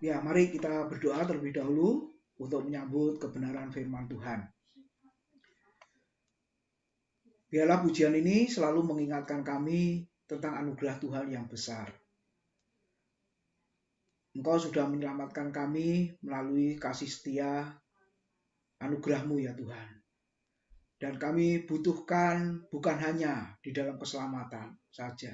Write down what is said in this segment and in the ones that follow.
Ya, mari kita berdoa terlebih dahulu untuk menyambut kebenaran firman Tuhan. Biarlah pujian ini selalu mengingatkan kami tentang anugerah Tuhan yang besar. Engkau sudah menyelamatkan kami melalui kasih setia anugerah-Mu ya Tuhan. Dan kami butuhkan bukan hanya di dalam keselamatan saja,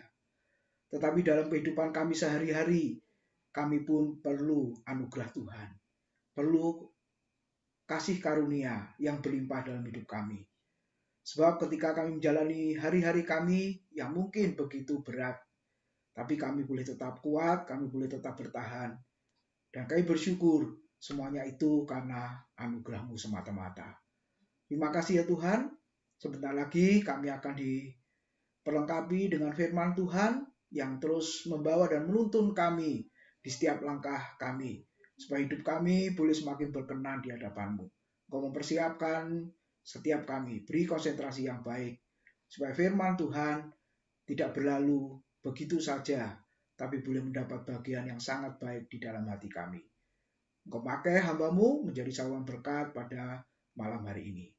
tetapi dalam kehidupan kami sehari-hari, kami pun perlu anugerah Tuhan. Perlu kasih karunia yang berlimpah dalam hidup kami. Sebab ketika kami menjalani hari-hari kami yang mungkin begitu berat, tapi kami boleh tetap kuat, kami boleh tetap bertahan. Dan kami bersyukur semuanya itu karena anugerah-Mu semata-mata. Terima kasih ya Tuhan. Sebentar lagi kami akan diperlengkapi dengan firman Tuhan yang terus membawa dan menuntun kami di setiap langkah kami. Supaya hidup kami boleh semakin berkenan di hadapan-Mu. Engkau mempersiapkan setiap kami, beri konsentrasi yang baik. Supaya firman Tuhan tidak berlalu begitu saja, tapi boleh mendapat bagian yang sangat baik di dalam hati kami. Engkau pakai hamba-Mu menjadi saluran berkat pada malam hari ini.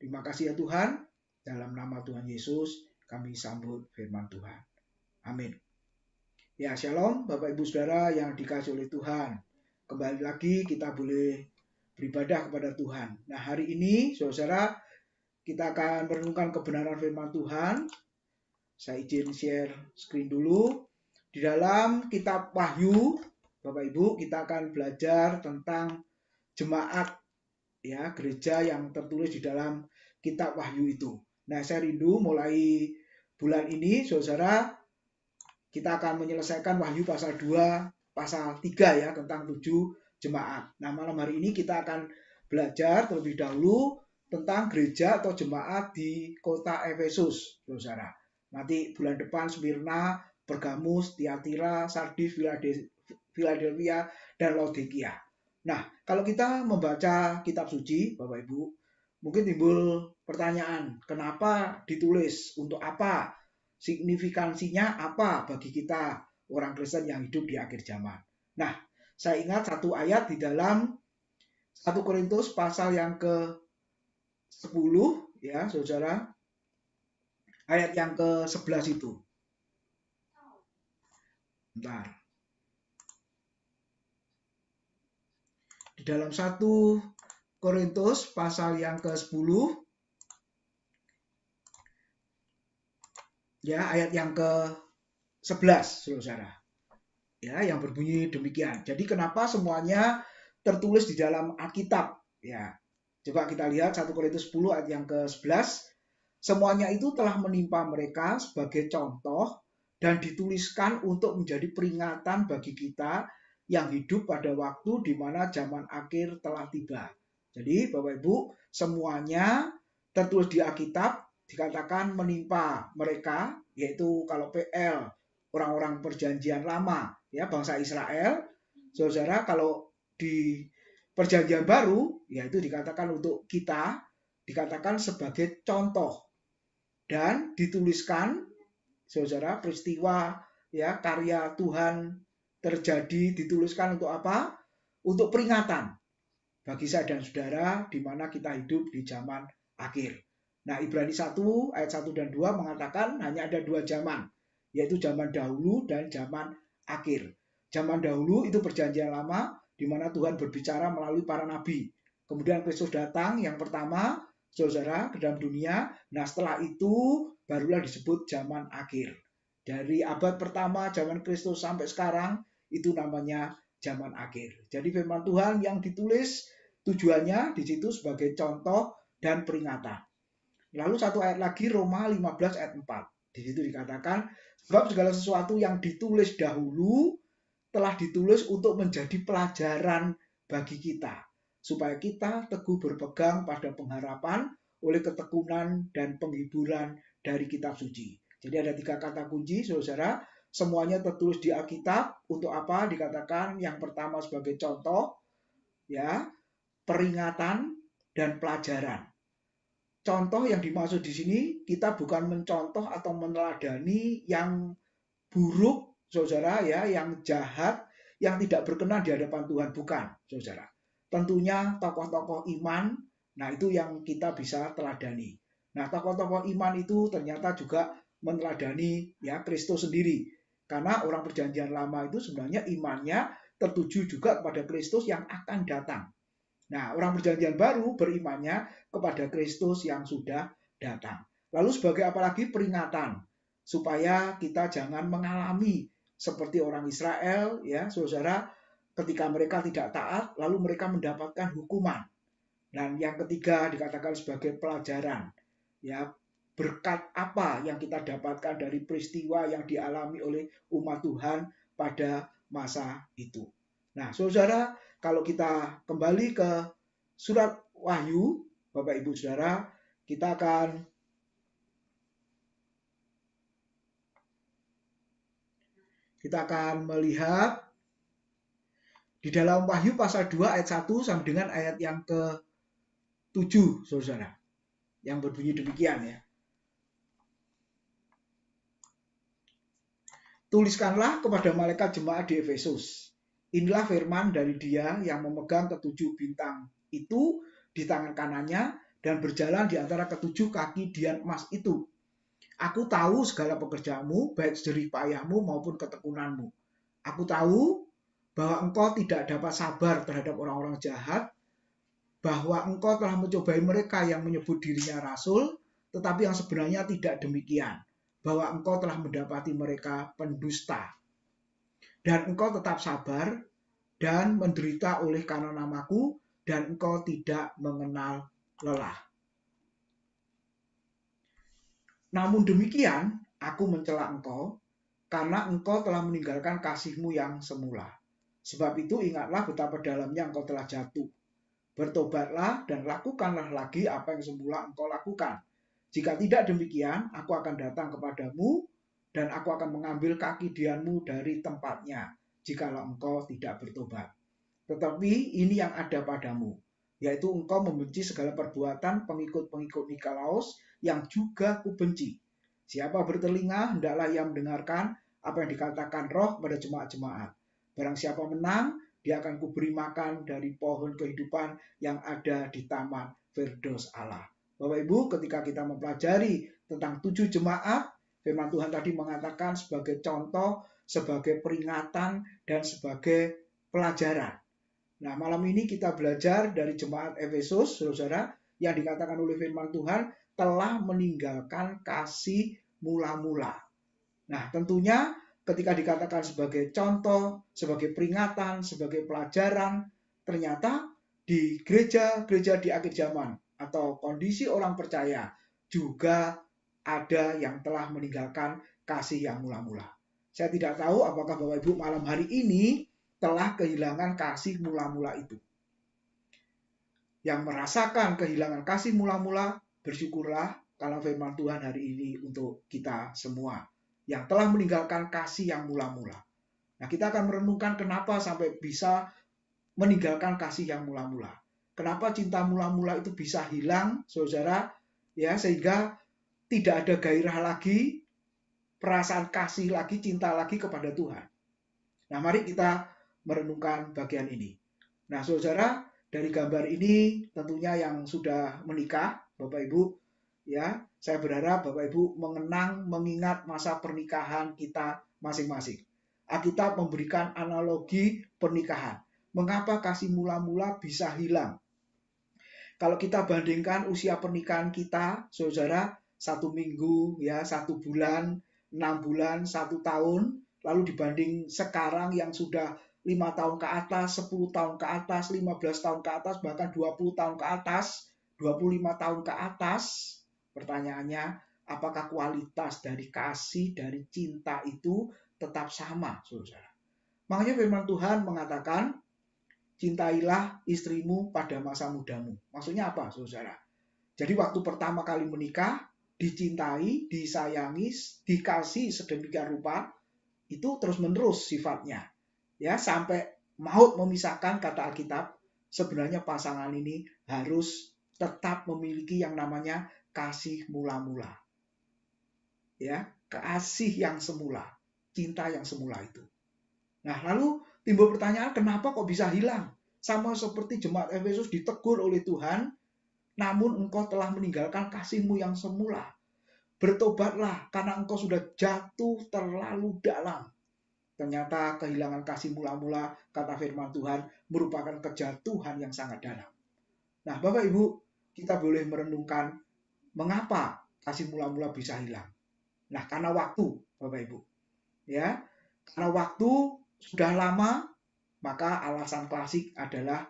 Terima kasih ya Tuhan, dalam nama Tuhan Yesus kami sambut firman Tuhan. Amin. Ya, shalom Bapak Ibu Saudara yang dikasihi oleh Tuhan. Kembali lagi kita boleh beribadah kepada Tuhan. Nah, hari ini saudara kita akan merenungkan kebenaran firman Tuhan. Saya izin share screen dulu. Di dalam kitab Wahyu, Bapak Ibu, kita akan belajar tentang jemaat ya, gereja yang tertulis di dalam kitab Wahyu itu. Nah, saya rindu mulai bulan ini saudara kita akan menyelesaikan Wahyu pasal 2, pasal 3 ya, tentang 7 jemaat. Nah, malam hari ini kita akan belajar terlebih dahulu tentang gereja atau jemaat di kota Efesus, saudara. Nanti bulan depan Smyrna, Pergamus, Tiatira, Sardis, Philadelphia, dan Laodikia. Nah, kalau kita membaca kitab suci, Bapak Ibu, mungkin timbul pertanyaan, kenapa ditulis? Untuk apa? Signifikansinya apa bagi kita orang Kristen yang hidup di akhir zaman? Nah, saya ingat satu ayat di dalam 1 Korintus pasal yang ke-10 ya, saudara. Ayat yang ke-11 itu. Bentar. Di dalam 1 Korintus pasal yang ke-10 ya, ayat yang ke-11 saudara. Ya, yang berbunyi demikian. Jadi kenapa semuanya tertulis di dalam Alkitab? Ya. Coba kita lihat 1 Korintus 10 ayat yang ke-11. Semuanya itu telah menimpa mereka sebagai contoh dan dituliskan untuk menjadi peringatan bagi kita yang hidup pada waktu di mana zaman akhir telah tiba. Jadi Bapak Ibu, semuanya tertulis di Alkitab dikatakan menimpa mereka, yaitu kalau PL, orang-orang perjanjian lama, ya bangsa Israel. Saudara, kalau di perjanjian baru, yaitu dikatakan untuk kita, dikatakan sebagai contoh. Dan dituliskan, saudara, peristiwa ya karya Tuhan terjadi dituliskan untuk apa? Untuk peringatan bagi saya dan saudara di mana kita hidup di zaman akhir. Nah, Ibrani 1 ayat 1 dan 2 mengatakan hanya ada dua zaman, yaitu zaman dahulu dan zaman akhir. Zaman dahulu itu perjanjian lama di mana Tuhan berbicara melalui para nabi. Kemudian Kristus datang yang pertama, saudara, ke dalam dunia. Nah, setelah itu barulah disebut zaman akhir. Dari abad pertama zaman Kristus sampai sekarang itu namanya zaman akhir. Jadi firman Tuhan yang ditulis tujuannya di situ sebagai contoh dan peringatan. Lalu satu ayat lagi Roma 15 ayat 4. Di situ dikatakan sebab segala sesuatu yang ditulis dahulu telah ditulis untuk menjadi pelajaran bagi kita, supaya kita teguh berpegang pada pengharapan oleh ketekunan dan penghiburan dari kitab suci. Jadi ada tiga kata kunci, saudara. Semuanya tertulis di Alkitab. Untuk apa? Dikatakan yang pertama sebagai contoh, ya, peringatan dan pelajaran. Contoh yang dimaksud di sini, kita bukan mencontoh atau meneladani yang buruk, saudara, ya, yang jahat, yang tidak berkenan di hadapan Tuhan, bukan, saudara. Tentunya tokoh-tokoh iman, nah itu yang kita bisa teladani. Nah, tokoh-tokoh iman itu ternyata juga meneladani ya Kristus sendiri. Karena orang perjanjian lama itu sebenarnya imannya tertuju juga kepada Kristus yang akan datang. Nah, orang perjanjian baru berimannya kepada Kristus yang sudah datang. Lalu sebagai apalagi peringatan supaya kita jangan mengalami seperti orang Israel ya, saudara, ketika mereka tidak taat lalu mereka mendapatkan hukuman. Dan yang ketiga dikatakan sebagai pelajaran. Ya, berkat apa yang kita dapatkan dari peristiwa yang dialami oleh umat Tuhan pada masa itu. Nah, saudara, kalau kita kembali ke surat Wahyu, Bapak Ibu Saudara, kita akan melihat di dalam Wahyu pasal 2 ayat 1 sampai dengan ayat yang ke-7, saudara. Yang berbunyi demikian ya. Tuliskanlah kepada malaikat jemaat di Efesus. Inilah firman dari Dia yang memegang ketujuh bintang itu di tangan kanannya dan berjalan di antara ketujuh kaki dian emas itu. Aku tahu segala pekerjaanmu, baik jerih payahmu maupun ketekunanmu. Aku tahu bahwa engkau tidak dapat sabar terhadap orang-orang jahat, bahwa engkau telah mencobai mereka yang menyebut dirinya rasul, tetapi yang sebenarnya tidak demikian, bahwa engkau telah mendapati mereka pendusta. Dan engkau tetap sabar dan menderita oleh karena namaku, dan engkau tidak mengenal lelah. Namun demikian, aku mencela engkau, karena engkau telah meninggalkan kasihmu yang semula. Sebab itu ingatlah betapa dalamnya engkau telah jatuh. Bertobatlah dan lakukanlah lagi apa yang semula engkau lakukan. Jika tidak demikian, aku akan datang kepadamu dan aku akan mengambil kaki dianmu dari tempatnya, jikalau engkau tidak bertobat. Tetapi ini yang ada padamu, yaitu engkau membenci segala perbuatan pengikut-pengikut Nikolaus yang juga kubenci. Siapa bertelinga, hendaklah ia mendengarkan apa yang dikatakan Roh pada jemaat-jemaat. Barang siapa menang, dia akan kuberi makan dari pohon kehidupan yang ada di taman Firdaus Allah. Bapak Ibu, ketika kita mempelajari tentang 7 jemaat, firman Tuhan tadi mengatakan sebagai contoh, sebagai peringatan, dan sebagai pelajaran. Nah, malam ini kita belajar dari jemaat Efesus, saudara, yang dikatakan oleh firman Tuhan telah meninggalkan kasih mula-mula. Nah, tentunya ketika dikatakan sebagai contoh, sebagai peringatan, sebagai pelajaran, ternyata di gereja-gereja di akhir zaman atau kondisi orang percaya juga ada yang telah meninggalkan kasih yang mula-mula. Saya tidak tahu apakah Bapak Ibu malam hari ini telah kehilangan kasih mula-mula itu. Yang merasakan kehilangan kasih mula-mula, bersyukurlah karena firman Tuhan hari ini untuk kita semua yang telah meninggalkan kasih yang mula-mula. Nah, kita akan merenungkan kenapa sampai bisa meninggalkan kasih yang mula-mula. Kenapa cinta mula-mula itu bisa hilang, saudara, ya, sehingga tidak ada gairah lagi, perasaan kasih lagi, cinta lagi kepada Tuhan. Nah, mari kita merenungkan bagian ini. Nah, saudara, dari gambar ini tentunya yang sudah menikah, Bapak Ibu, ya, saya berharap Bapak Ibu mengingat masa pernikahan kita masing-masing. Alkitab memberikan analogi pernikahan. Mengapa kasih mula-mula bisa hilang? Kalau kita bandingkan usia pernikahan kita, saudara, 1 minggu, ya, 1 bulan, 6 bulan, 1 tahun, lalu dibanding sekarang yang sudah 5 tahun ke atas, 10 tahun ke atas, 15 tahun ke atas, bahkan 20 tahun ke atas, 25 tahun ke atas, pertanyaannya, apakah kualitas dari kasih, dari cinta itu tetap sama, saudara? Makanya firman Tuhan mengatakan, cintailah istrimu pada masa mudamu. Maksudnya apa, saudara? Jadi waktu pertama kali menikah, dicintai, disayangi, dikasih sedemikian rupa, itu terus-menerus sifatnya. Ya, sampai maut memisahkan, kata Alkitab, sebenarnya pasangan ini harus tetap memiliki yang namanya kasih mula-mula. Ya, kasih yang semula, cinta yang semula itu. Nah, lalu timbul pertanyaan, kenapa kok bisa hilang? Sama seperti jemaat Efesus ditegur oleh Tuhan, namun engkau telah meninggalkan kasihmu yang semula. Bertobatlah karena engkau sudah jatuh terlalu dalam. Ternyata kehilangan kasih mula-mula, kata firman Tuhan, merupakan kejatuhan yang sangat dalam. Nah, Bapak Ibu, kita boleh merenungkan mengapa kasih mula-mula bisa hilang. Nah, karena waktu, Bapak Ibu. Ya, karena waktu sudah lama, maka alasan klasik adalah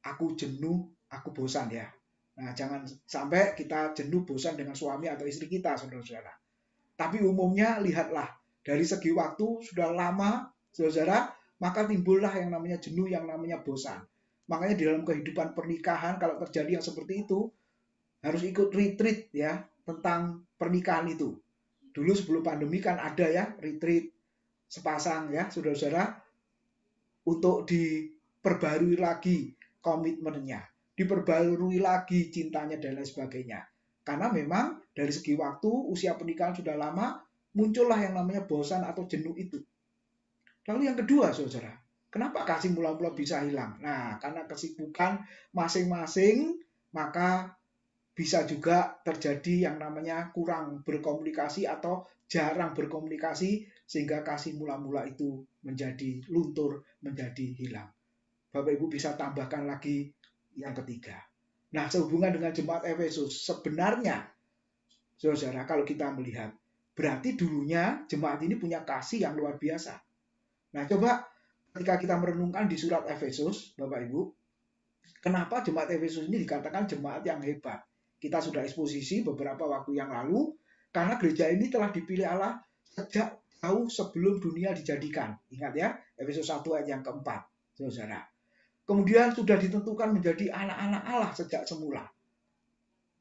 aku jenuh, aku bosan ya. Nah, jangan sampai kita jenuh bosan dengan suami atau istri kita, saudara-saudara. Tapi umumnya lihatlah, dari segi waktu sudah lama, saudara, maka timbullah yang namanya jenuh, yang namanya bosan. Makanya di dalam kehidupan pernikahan, kalau terjadi yang seperti itu, harus ikut retreat ya, tentang pernikahan itu. Dulu sebelum pandemi kan ada ya, retreat sepasang ya, saudara-saudara, untuk diperbarui lagi komitmennya, diperbarui lagi cintanya dan lain sebagainya. Karena memang dari segi waktu, usia pernikahan sudah lama, muncullah yang namanya bosan atau jenuh itu. Lalu yang kedua, saudara, kenapa kasih mula-mula bisa hilang? Nah, karena kesibukan masing-masing, maka bisa juga terjadi yang namanya kurang berkomunikasi atau jarang berkomunikasi, sehingga kasih mula-mula itu menjadi luntur, menjadi hilang. Bapak Ibu bisa tambahkan lagi yang ketiga. Nah, sehubungan dengan jemaat Efesus, sebenarnya, saudara, kalau kita melihat, berarti dulunya jemaat ini punya kasih yang luar biasa. Nah, coba ketika kita merenungkan di surat Efesus, Bapak Ibu, kenapa jemaat Efesus ini dikatakan jemaat yang hebat? Kita sudah eksposisi beberapa waktu yang lalu, karena gereja ini telah dipilih Allah sejak jauh sebelum dunia dijadikan. Ingat ya, Efesus 1 ayat yang keempat, saudara. Kemudian sudah ditentukan menjadi anak-anak Allah sejak semula.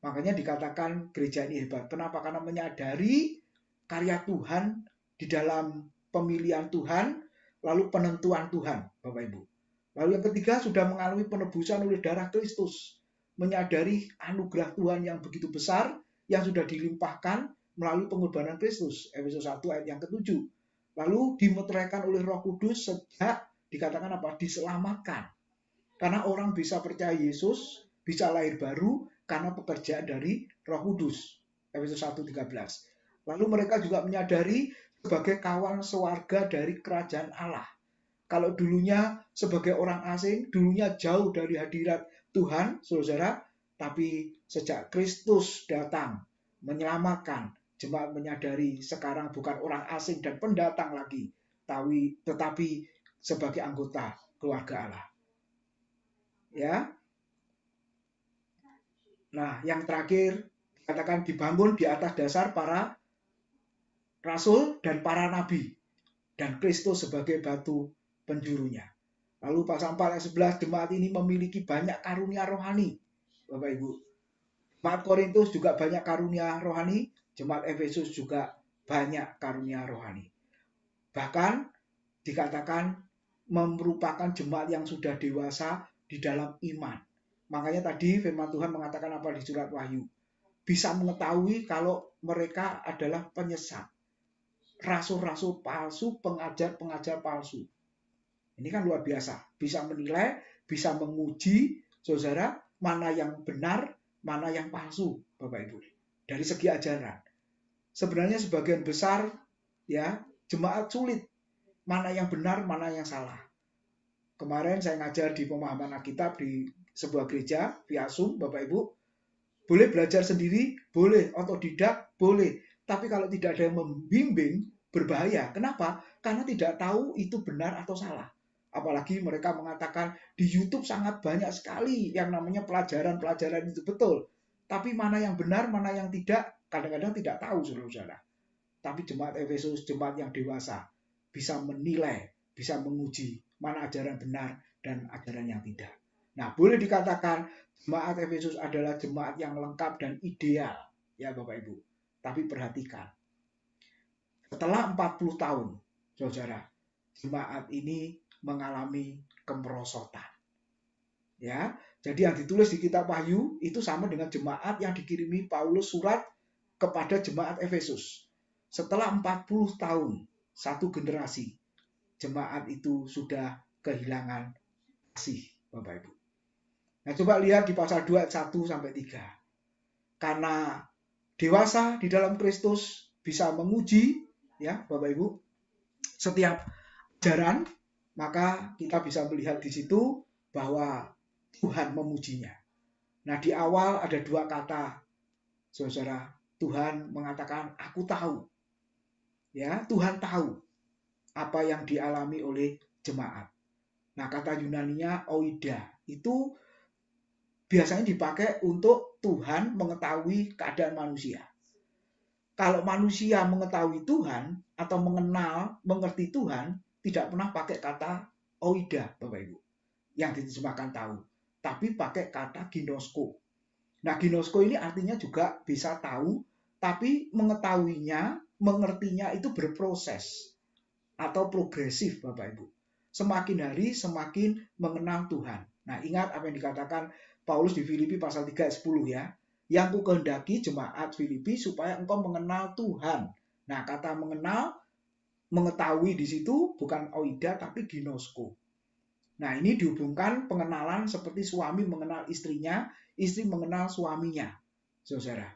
Makanya dikatakan gereja ini hebat. Kenapa? Karena menyadari karya Tuhan di dalam pemilihan Tuhan, lalu penentuan Tuhan, Bapak Ibu. Lalu yang ketiga, sudah mengalami penebusan oleh darah Kristus. Menyadari anugerah Tuhan yang begitu besar, yang sudah dilimpahkan melalui pengorbanan Kristus. Efesus 1 ayat yang ke-7. Lalu dimeteraikan oleh Roh Kudus sejak dikatakan apa? Diselamatkan. Karena orang bisa percaya Yesus, bisa lahir baru karena pekerjaan dari Roh Kudus. Efesus 1:13. Lalu mereka juga menyadari sebagai kawan sewarga dari kerajaan Allah. Kalau dulunya sebagai orang asing, dulunya jauh dari hadirat Tuhan, saudara, tapi sejak Kristus datang menyelamatkan, jemaat menyadari sekarang bukan orang asing dan pendatang lagi, tetapi sebagai anggota keluarga Allah. Ya. Nah, yang terakhir dikatakan dibangun di atas dasar para rasul dan para nabi dan Kristus sebagai batu penjurunya. Lalu pasal 4 ayat 11, jemaat ini memiliki banyak karunia rohani. Bapak Ibu, jemaat Korintus juga banyak karunia rohani, jemaat Efesus juga banyak karunia rohani. Bahkan dikatakan merupakan jemaat yang sudah dewasa di dalam iman. Makanya tadi firman Tuhan mengatakan apa di surat Wahyu? Bisa mengetahui kalau mereka adalah penyesat. Rasul-rasul palsu, pengajar-pengajar palsu. Ini kan luar biasa. Bisa menilai, bisa menguji, saudara, mana yang benar, mana yang palsu, Bapak Ibu. Dari segi ajaran. Sebenarnya sebagian besar ya jemaat sulit. Mana yang benar, mana yang salah. Kemarin saya ngajar di pemahaman Alkitab di sebuah gereja via Zoom, Bapak Ibu. Boleh belajar sendiri, boleh otodidak, boleh. Tapi kalau tidak ada yang membimbing, berbahaya. Kenapa? Karena tidak tahu itu benar atau salah. Apalagi mereka mengatakan di YouTube sangat banyak sekali yang namanya pelajaran-pelajaran itu betul. Tapi mana yang benar, mana yang tidak, kadang-kadang tidak tahu, saudara-saudara. Tapi jemaat Efesus, jemaat yang dewasa, bisa menilai, bisa menguji mana ajaran benar dan ajaran yang tidak. Nah, boleh dikatakan jemaat Efesus adalah jemaat yang lengkap dan ideal, ya Bapak Ibu. Tapi perhatikan, setelah 40 tahun, saudara, jemaat ini mengalami kemerosotan. Ya, jadi yang ditulis di kitab Wahyu itu sama dengan jemaat yang dikirimi Paulus surat kepada jemaat Efesus. Setelah 40 tahun, satu generasi, jemaat itu sudah kehilangan kasih, Bapak Ibu. Nah, coba lihat di pasal 2 ayat 1 sampai 3. Karena dewasa di dalam Kristus bisa menguji, ya Bapak Ibu, setiap ajaran, maka kita bisa melihat di situ bahwa Tuhan memujinya. Nah, di awal ada dua kata, saudara. Tuhan mengatakan, aku tahu. Ya, Tuhan tahu apa yang dialami oleh jemaat. Nah, kata Yunaninya oida itu biasanya dipakai untuk Tuhan mengetahui keadaan manusia. Kalau manusia mengetahui Tuhan atau mengenal, mengerti Tuhan, tidak pernah pakai kata oida, Bapak Ibu, yang diterjemahkan tahu, tapi pakai kata ginosko. Nah, ginosko ini artinya juga bisa tahu, tapi mengetahuinya, mengertinya itu berproses atau progresif, Bapak Ibu. Semakin hari semakin mengenal Tuhan. Nah, ingat apa yang dikatakan Paulus di Filipi pasal 3 ayat 10 ya. Yang ku kehendaki jemaat Filipi supaya engkau mengenal Tuhan. Nah, kata mengenal, mengetahui di situ bukan oida tapi ginosko. Nah, ini dihubungkan pengenalan seperti suami mengenal istrinya, istri mengenal suaminya. Saudara.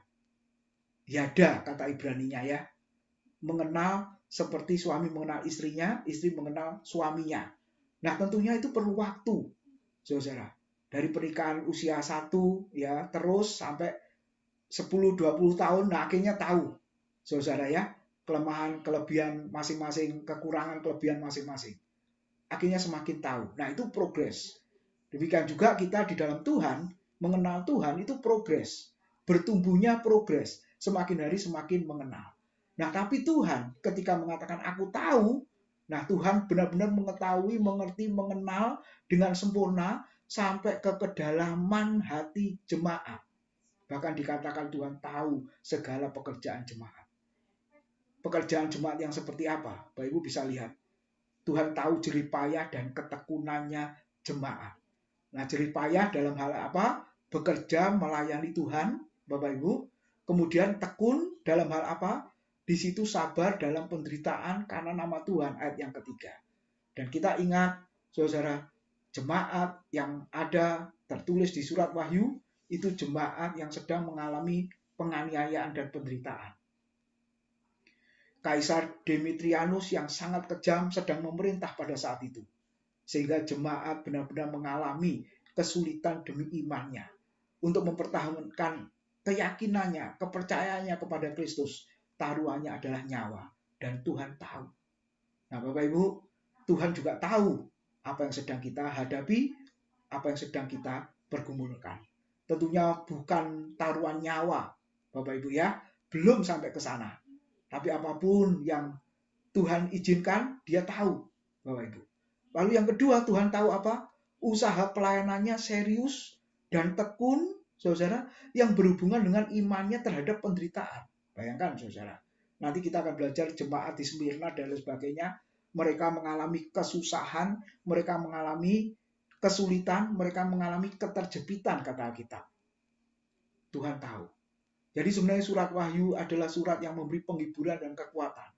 Yada kata Ibraninya ya. Mengenal seperti suami mengenal istrinya, istri mengenal suaminya. Nah, tentunya itu perlu waktu, saudara. Dari pernikahan usia 1 ya, terus sampai 10-20 tahun, nah akhirnya tahu, saudara ya, kelemahan, kelebihan masing-masing, kekurangan, kelebihan masing-masing. Akhirnya semakin tahu. Nah, itu progres. Demikian juga kita di dalam Tuhan, mengenal Tuhan itu progres. Bertumbuhnya progres. Semakin hari semakin mengenal. Nah, tapi Tuhan ketika mengatakan aku tahu, nah Tuhan benar-benar mengetahui, mengerti, mengenal dengan sempurna sampai ke kedalaman hati jemaat. Bahkan dikatakan Tuhan tahu segala pekerjaan jemaat. Pekerjaan jemaat yang seperti apa? Bapak Ibu bisa lihat. Tuhan tahu jerih payah dan ketekunannya jemaat. Nah, jerih payah dalam hal apa? Bekerja melayani Tuhan, Bapak Ibu. Kemudian tekun dalam hal apa? Di situ sabar dalam penderitaan karena nama Tuhan, ayat yang ketiga. Dan kita ingat, saudara, jemaat yang ada tertulis di surat Wahyu, itu jemaat yang sedang mengalami penganiayaan dan penderitaan. Kaisar Demetrianus yang sangat kejam sedang memerintah pada saat itu. Sehingga jemaat benar-benar mengalami kesulitan demi imannya. Untuk mempertahankan keyakinannya, kepercayaannya kepada Kristus. Taruhannya adalah nyawa. Dan Tuhan tahu. Nah, Bapak Ibu, Tuhan juga tahu apa yang sedang kita hadapi, apa yang sedang kita pergumulkan. Tentunya bukan taruhan nyawa, Bapak Ibu ya, belum sampai ke sana. Tapi apapun yang Tuhan izinkan, dia tahu, Bapak Ibu. Lalu yang kedua, Tuhan tahu apa? Usaha pelayanannya serius dan tekun, saudara, yang berhubungan dengan imannya terhadap penderitaan. Bayangkan, saudara. Nanti kita akan belajar jemaat di Smyrna dan lain sebagainya. Mereka mengalami kesusahan, mereka mengalami kesulitan, mereka mengalami keterjepitan, kata Alkitab. Tuhan tahu. Jadi sebenarnya surat Wahyu adalah surat yang memberi penghiburan dan kekuatan.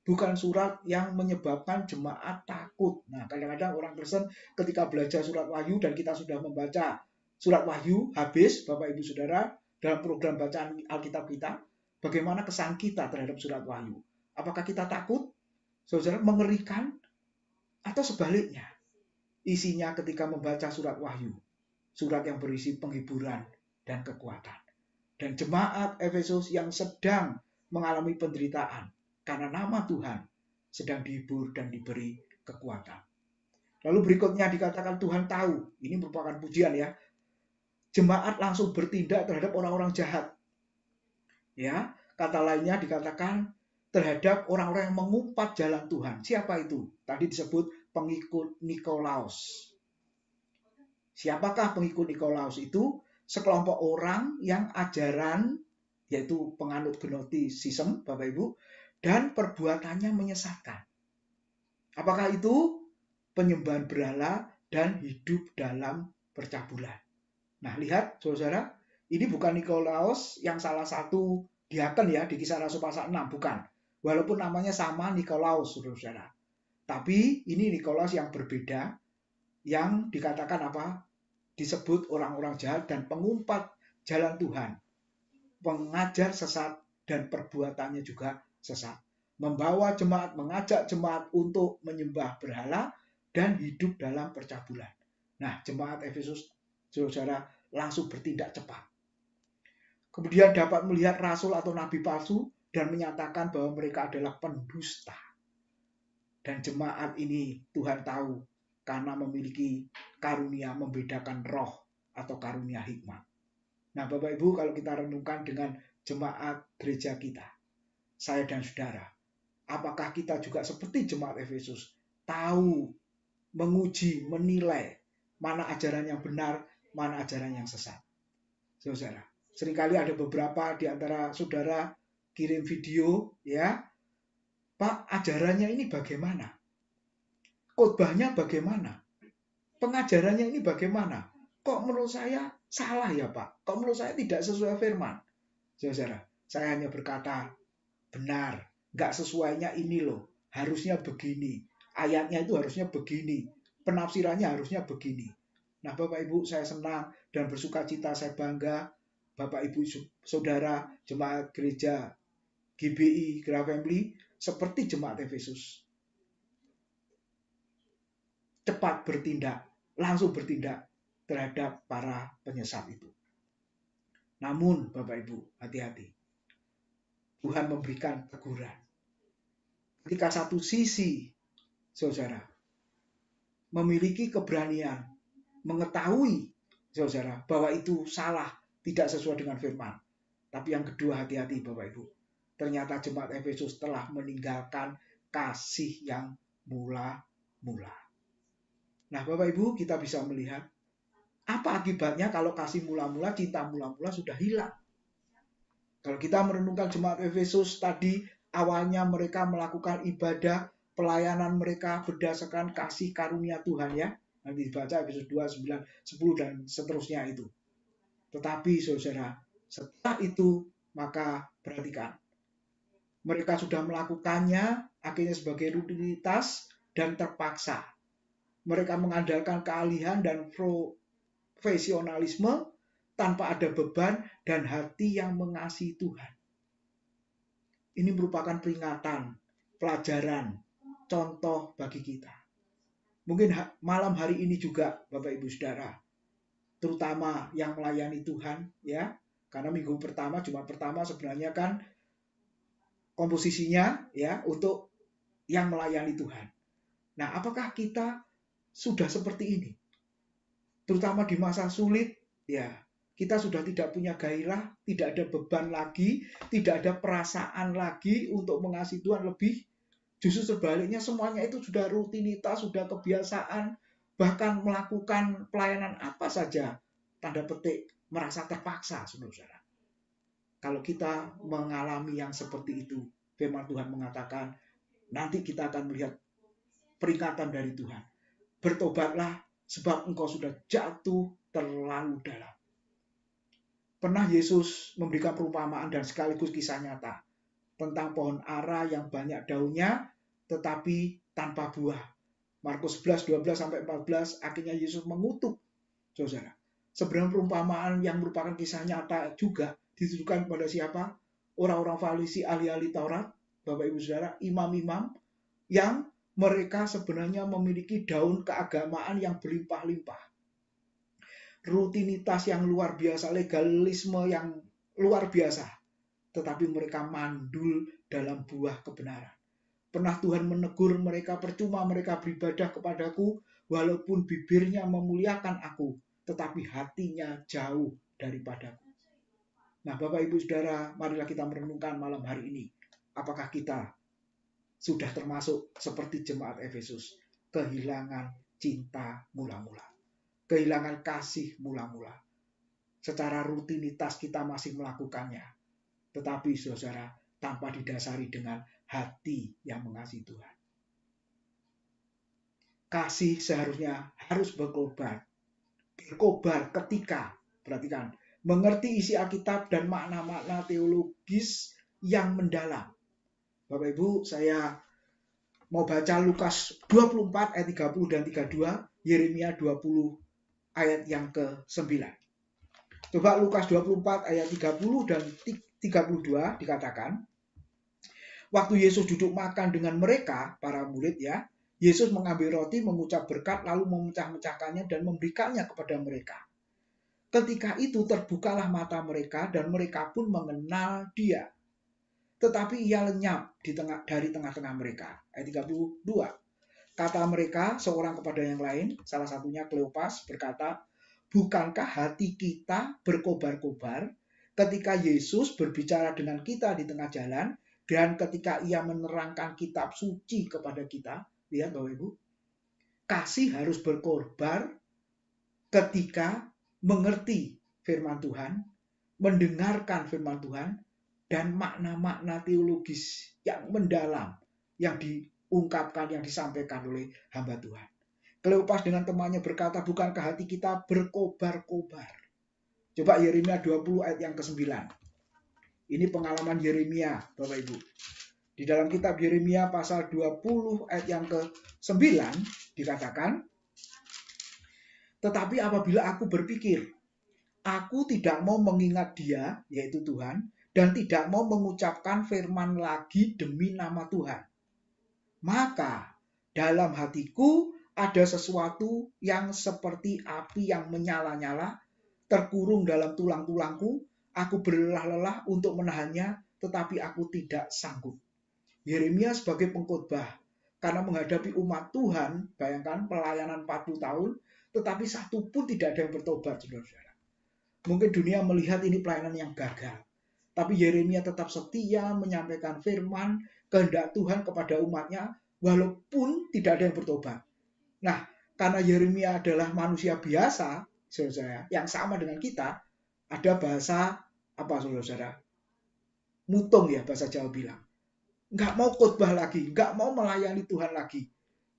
Bukan surat yang menyebabkan jemaat takut. Nah, kadang-kadang orang Kristen ketika belajar surat Wahyu dan kita sudah membaca surat Wahyu habis, Bapak Ibu Saudara, dalam program bacaan Alkitab kita, bagaimana kesan kita terhadap surat Wahyu? Apakah kita takut? Saudara, mengerikan? Atau sebaliknya? Isinya ketika membaca surat Wahyu, surat yang berisi penghiburan dan kekuatan. Dan jemaat Efesus yang sedang mengalami penderitaan, karena nama Tuhan sedang dihibur dan diberi kekuatan. Lalu berikutnya dikatakan Tuhan tahu. Ini merupakan pujian ya. Jemaat langsung bertindak terhadap orang-orang jahat. Ya, kata lainnya dikatakan terhadap orang-orang yang mengumpat jalan Tuhan. Siapa itu? Tadi disebut pengikut Nikolaus. Siapakah pengikut Nikolaus itu? Sekelompok orang yang ajaran, yaitu penganut gnostisisme, Bapak Ibu, dan perbuatannya menyesatkan. Apakah itu? Penyembahan berhala dan hidup dalam percabulan. Nah, lihat saudara, ini bukan Nikolaus yang salah satu diaken ya di Kisah Rasul pasal 6, bukan. Walaupun namanya sama Nikolaus, saudara. Tapi ini Nikolas yang berbeda, yang dikatakan apa? Disebut orang-orang jahat dan pengumpat jalan Tuhan, pengajar sesat, dan perbuatannya juga sesat. Membawa jemaat, mengajak jemaat untuk menyembah berhala dan hidup dalam percabulan. Nah, jemaat Efesus, saudara, langsung bertindak cepat. Kemudian dapat melihat rasul atau nabi palsu dan menyatakan bahwa mereka adalah pendusta. Dan jemaat ini Tuhan tahu karena memiliki karunia membedakan roh atau karunia hikmat. Nah, Bapak Ibu, kalau kita renungkan dengan jemaat gereja kita, saya dan saudara, apakah kita juga seperti jemaat Efesus, tahu, menguji, menilai mana ajaran yang benar, mana ajaran yang sesat? Saudara, seringkali ada beberapa di antara saudara kirim video, ya, Pak, ajarannya ini bagaimana? Khotbahnya bagaimana? Pengajarannya ini bagaimana? Kok menurut saya salah ya Pak? Kok menurut saya tidak sesuai firman? Saudara, saya hanya berkata, benar, nggak sesuainya ini loh. Harusnya begini. Ayatnya itu harusnya begini. Penafsirannya harusnya begini. Nah Bapak Ibu, saya senang dan bersuka cita, saya bangga. Bapak Ibu saudara, jemaat gereja GBI, Grace Family, seperti jemaat Efesus. Cepat bertindak, langsung bertindak terhadap para penyesat itu. Namun Bapak Ibu, hati-hati. Tuhan memberikan teguran. Ketika satu sisi, saudara, memiliki keberanian, mengetahui, saudara, bahwa itu salah, tidak sesuai dengan firman. Tapi yang kedua, hati-hati Bapak Ibu. Ternyata jemaat Efesus telah meninggalkan kasih yang mula-mula. Nah Bapak Ibu, kita bisa melihat apa akibatnya kalau kasih mula-mula, cinta mula-mula sudah hilang. Kalau kita merenungkan jemaat Efesus tadi, awalnya mereka melakukan ibadah, pelayanan mereka berdasarkan kasih karunia Tuhan ya. Nanti dibaca Efesus 2, 9, 10 dan seterusnya itu. Tetapi saudara, setelah itu maka perhatikan. Mereka sudah melakukannya akhirnya sebagai rutinitas dan terpaksa. Mereka mengandalkan keahlian dan profesionalisme tanpa ada beban dan hati yang mengasihi Tuhan. Ini merupakan peringatan, pelajaran, contoh bagi kita. Mungkin malam hari ini juga Bapak Ibu Saudara, terutama yang melayani Tuhan ya, karena minggu pertama, Jumat pertama sebenarnya kan komposisinya ya untuk yang melayani Tuhan. Nah, apakah kita sudah seperti ini? Terutama di masa sulit ya, kita sudah tidak punya gairah, tidak ada beban lagi, tidak ada perasaan lagi untuk mengasihi Tuhan lebih. Justru sebaliknya semuanya itu sudah rutinitas, sudah kebiasaan, bahkan melakukan pelayanan apa saja, tanda petik, merasa terpaksa, saudara. Kalau kita mengalami yang seperti itu, firman Tuhan mengatakan, nanti kita akan melihat peringatan dari Tuhan. Bertobatlah, sebab engkau sudah jatuh terlalu dalam. Pernah Yesus memberikan perumpamaan dan sekaligus kisah nyata tentang pohon ara yang banyak daunnya tetapi tanpa buah. Markus 11, 12-14, akhirnya Yesus mengutuk, saudara. Sebenarnya perumpamaan yang merupakan kisah nyata juga ditujukan kepada siapa? Orang-orang Farisi, ahli-ahli Taurat, Bapak Ibu Saudara, imam-imam yang mereka sebenarnya memiliki daun keagamaan yang berlimpah-limpah. Rutinitas yang luar biasa, legalisme yang luar biasa. Tetapi mereka mandul dalam buah kebenaran. Pernah Tuhan menegur mereka, percuma mereka beribadah kepadaku, walaupun bibirnya memuliakan aku, tetapi hatinya jauh daripadaku. Nah Bapak Ibu Saudara, marilah kita merenungkan malam hari ini. Apakah kita sudah termasuk seperti jemaat Efesus, kehilangan cinta mula-mula, kehilangan kasih mula-mula. Secara rutinitas kita masih melakukannya, tetapi saudara tanpa didasari dengan hati yang mengasihi Tuhan. Kasih seharusnya harus berkobar ketika, perhatikan, mengerti isi Alkitab dan makna-makna teologis yang mendalam. Bapak Ibu, saya mau baca Lukas 24 ayat 30 dan 32, Yeremia 20 ayat yang ke-9. Coba Lukas 24 ayat 30 dan 32 dikatakan, waktu Yesus duduk makan dengan mereka, para murid ya, Yesus mengambil roti, mengucap berkat, lalu memecah-mecahkannya dan memberikannya kepada mereka. Ketika itu terbukalah mata mereka dan mereka pun mengenal dia. Tetapi ia lenyap dari tengah-tengah mereka. Ayat 32. Kata mereka seorang kepada yang lain, salah satunya Kleopas berkata, bukankah hati kita berkobar-kobar ketika Yesus berbicara dengan kita di tengah jalan dan ketika ia menerangkan kitab suci kepada kita? Lihat Bapak Ibu, kasih harus berkorbar ketika mengerti firman Tuhan, mendengarkan firman Tuhan, dan makna-makna teologis yang mendalam yang diungkapkan, yang disampaikan oleh hamba Tuhan. Kleopas dengan temannya berkata, bukankah hati kita berkobar-kobar? Coba Yeremia 20 ayat yang ke-9. Ini pengalaman Yeremia, Bapak Ibu. Di dalam kitab Yeremia pasal 20 ayat yang ke-9 dikatakan, tetapi apabila aku berpikir, aku tidak mau mengingat dia, yaitu Tuhan, dan tidak mau mengucapkan firman lagi demi nama Tuhan. Maka dalam hatiku ada sesuatu yang seperti api yang menyala-nyala, terkurung dalam tulang-tulangku, aku berlelah-lelah untuk menahannya, tetapi aku tidak sanggup. Yeremia sebagai pengkhotbah, karena menghadapi umat Tuhan, bayangkan pelayanan 40 tahun, tetapi satu pun tidak ada yang bertobat, saudara-saudara. Mungkin dunia melihat ini pelayanan yang gagal. Tapi Yeremia tetap setia menyampaikan firman kehendak Tuhan kepada umatnya, walaupun tidak ada yang bertobat. Nah, karena Yeremia adalah manusia biasa, saudara, yang sama dengan kita, ada bahasa, apa saudara? Mutung ya, bahasa Jawa bilang. Nggak mau khotbah lagi, nggak mau melayani Tuhan lagi.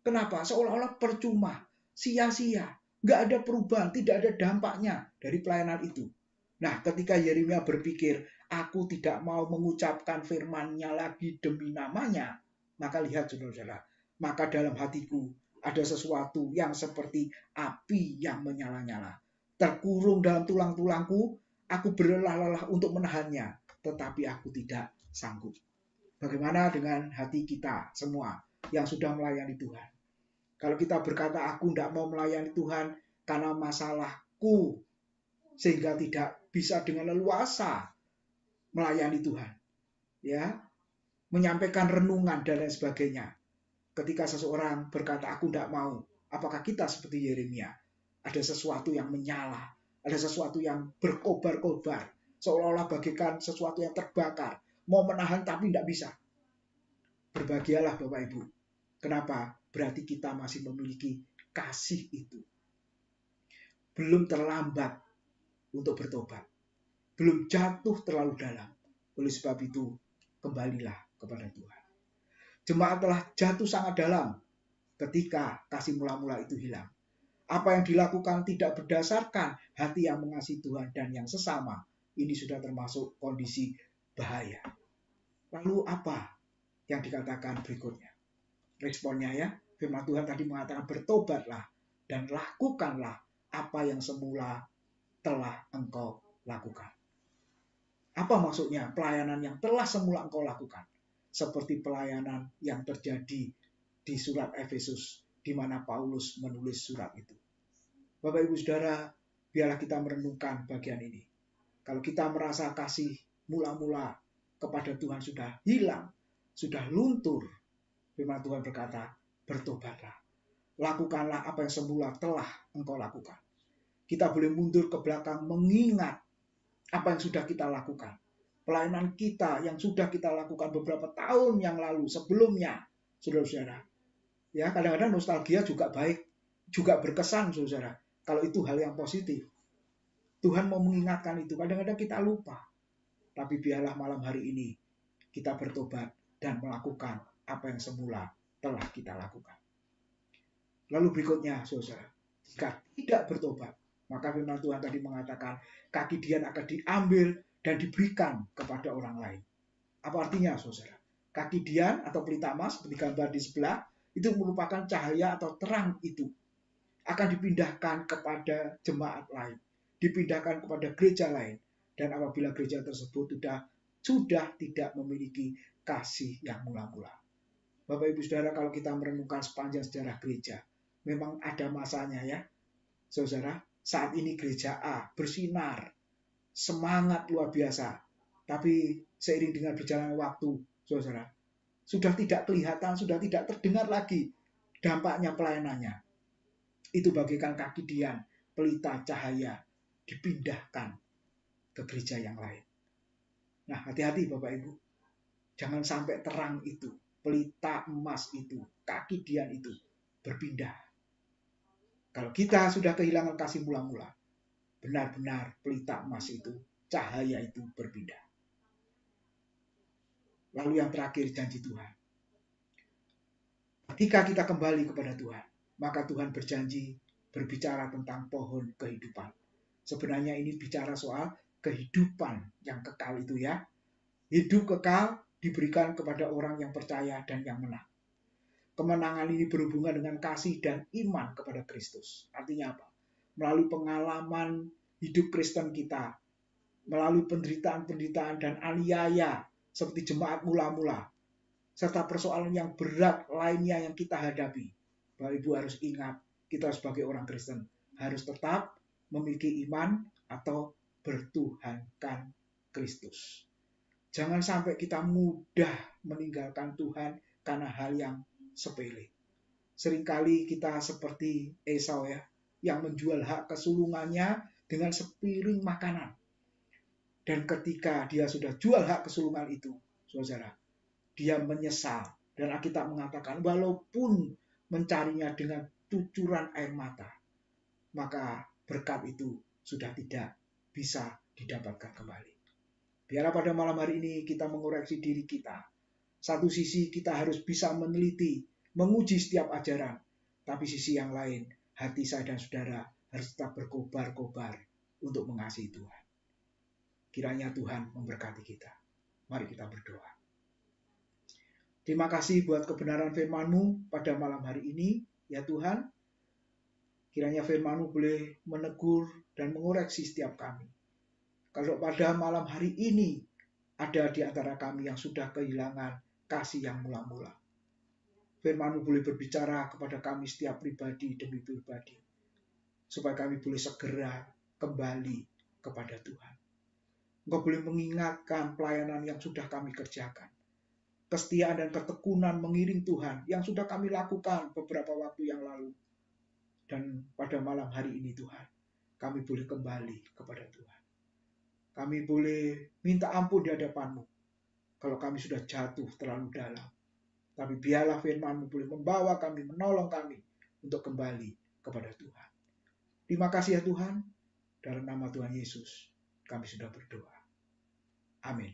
Kenapa? Seolah-olah percuma, sia-sia, nggak ada perubahan, tidak ada dampaknya dari pelayanan itu. Nah, ketika Yeremia berpikir, aku tidak mau mengucapkan firman-Nya lagi demi namanya, maka lihat saudara-saudara, maka dalam hatiku ada sesuatu yang seperti api yang menyala-nyala. Terkurung dalam tulang-tulangku, aku berlelah-lelah untuk menahannya, tetapi aku tidak sanggup. Bagaimana dengan hati kita semua yang sudah melayani Tuhan? Kalau kita berkata, aku tidak mau melayani Tuhan karena masalahku, sehingga tidak bisa dengan leluasa melayani Tuhan, ya, menyampaikan renungan dan lain sebagainya. Ketika seseorang berkata, aku tidak mau, apakah kita seperti Yeremia? Ada sesuatu yang menyala, ada sesuatu yang berkobar-kobar, seolah-olah bagaikan sesuatu yang terbakar, mau menahan tapi tidak bisa. Berbahagialah Bapak Ibu. Kenapa? Berarti kita masih memiliki kasih itu. Belum terlambat untuk bertobat. Belum jatuh terlalu dalam. Oleh sebab itu, kembalilah kepada Tuhan. Jemaat telah jatuh sangat dalam ketika kasih mula-mula itu hilang. Apa yang dilakukan tidak berdasarkan hati yang mengasihi Tuhan dan yang sesama. Ini sudah termasuk kondisi bahaya. Lalu apa yang dikatakan berikutnya? Responnya ya, firman Tuhan tadi mengatakan bertobatlah dan lakukanlah apa yang semula telah engkau lakukan. Apa maksudnya pelayanan yang telah semula engkau lakukan? Seperti pelayanan yang terjadi di surat Efesus, di mana Paulus menulis surat itu. Bapak Ibu Saudara, biarlah kita merenungkan bagian ini. Kalau kita merasa kasih mula-mula kepada Tuhan sudah hilang, sudah luntur, firman Tuhan berkata, bertobatlah. Lakukanlah apa yang semula telah engkau lakukan. Kita boleh mundur ke belakang mengingat apa yang sudah kita lakukan. Pelayanan kita yang sudah kita lakukan beberapa tahun yang lalu sebelumnya, saudara-saudara. Ya, kadang-kadang nostalgia juga baik, juga berkesan, saudara. Kalau itu hal yang positif. Tuhan mau mengingatkan itu. Kadang-kadang kita lupa. Tapi biarlah malam hari ini kita bertobat dan melakukan apa yang semula telah kita lakukan. Lalu berikutnya, saudara, jika tidak bertobat, maka firman Tuhan tadi mengatakan kaki Dian akan diambil dan diberikan kepada orang lain. Apa artinya, saudara? Kaki dian atau pelita emas seperti gambar di sebelah itu merupakan cahaya atau terang itu akan dipindahkan kepada jemaat lain, dipindahkan kepada gereja lain. Dan apabila gereja tersebut sudah tidak memiliki kasih yang mula-mula. Bapak Ibu Saudara, kalau kita merenungkan sepanjang sejarah gereja, memang ada masanya ya. Saudara, saat ini gereja A bersinar, semangat luar biasa. Tapi seiring dengan berjalannya waktu, saudara, sudah tidak kelihatan, sudah tidak terdengar lagi dampaknya pelayanannya. Itu bagaikan kaki dian, pelita cahaya dipindahkan ke gereja yang lain. Nah, hati-hati Bapak Ibu. Jangan sampai terang itu, pelita emas itu, kaki dian itu berpindah. Kalau kita sudah kehilangan kasih mula-mula, benar-benar pelita emas itu, cahaya itu berpindah. Lalu yang terakhir, janji Tuhan. Ketika kita kembali kepada Tuhan, maka Tuhan berjanji berbicara tentang pohon kehidupan. Sebenarnya ini bicara soal kehidupan yang kekal itu ya. Hidup kekal diberikan kepada orang yang percaya dan yang menang. Kemenangan ini berhubungan dengan kasih dan iman kepada Kristus. Artinya apa? Melalui pengalaman hidup Kristen kita, melalui penderitaan-penderitaan dan aniaya seperti jemaat mula-mula, serta persoalan yang berat lainnya yang kita hadapi. Bapak Ibu harus ingat, kita sebagai orang Kristen harus tetap memiliki iman atau bertuhankan Kristus. Jangan sampai kita mudah meninggalkan Tuhan karena hal yang sepele. Seringkali kita seperti Esau ya, yang menjual hak kesulungannya dengan sepiring makanan. Dan ketika dia sudah jual hak kesulungan itu, saudara, dia menyesal. Dan Alkitab mengatakan, walaupun mencarinya dengan cucuran air mata, maka berkat itu sudah tidak bisa didapatkan kembali. Biarlah pada malam hari ini kita mengoreksi diri kita. Satu sisi kita harus bisa meneliti, menguji setiap ajaran. Tapi sisi yang lain, hati saya dan saudara harus tetap berkobar-kobar untuk mengasihi Tuhan. Kiranya Tuhan memberkati kita. Mari kita berdoa. Terima kasih buat kebenaran firman-Mu pada malam hari ini, ya Tuhan. Kiranya firman-Mu boleh menegur dan mengoreksi setiap kami. Kalau pada malam hari ini ada di antara kami yang sudah kehilangan kasih yang mula-mula, firman-Mu boleh berbicara kepada kami setiap pribadi demi pribadi, supaya kami boleh segera kembali kepada Tuhan. Engkau boleh mengingatkan pelayanan yang sudah kami kerjakan, kesetiaan dan ketekunan mengiring Tuhan yang sudah kami lakukan beberapa waktu yang lalu. Dan pada malam hari ini Tuhan, kami boleh kembali kepada Tuhan. Kami boleh minta ampun di hadapan-Mu kalau kami sudah jatuh terlalu dalam. Tapi biarlah firman-Mu boleh membawa kami, menolong kami untuk kembali kepada Tuhan. Terima kasih ya Tuhan. Dalam nama Tuhan Yesus, kami sudah berdoa. Amin.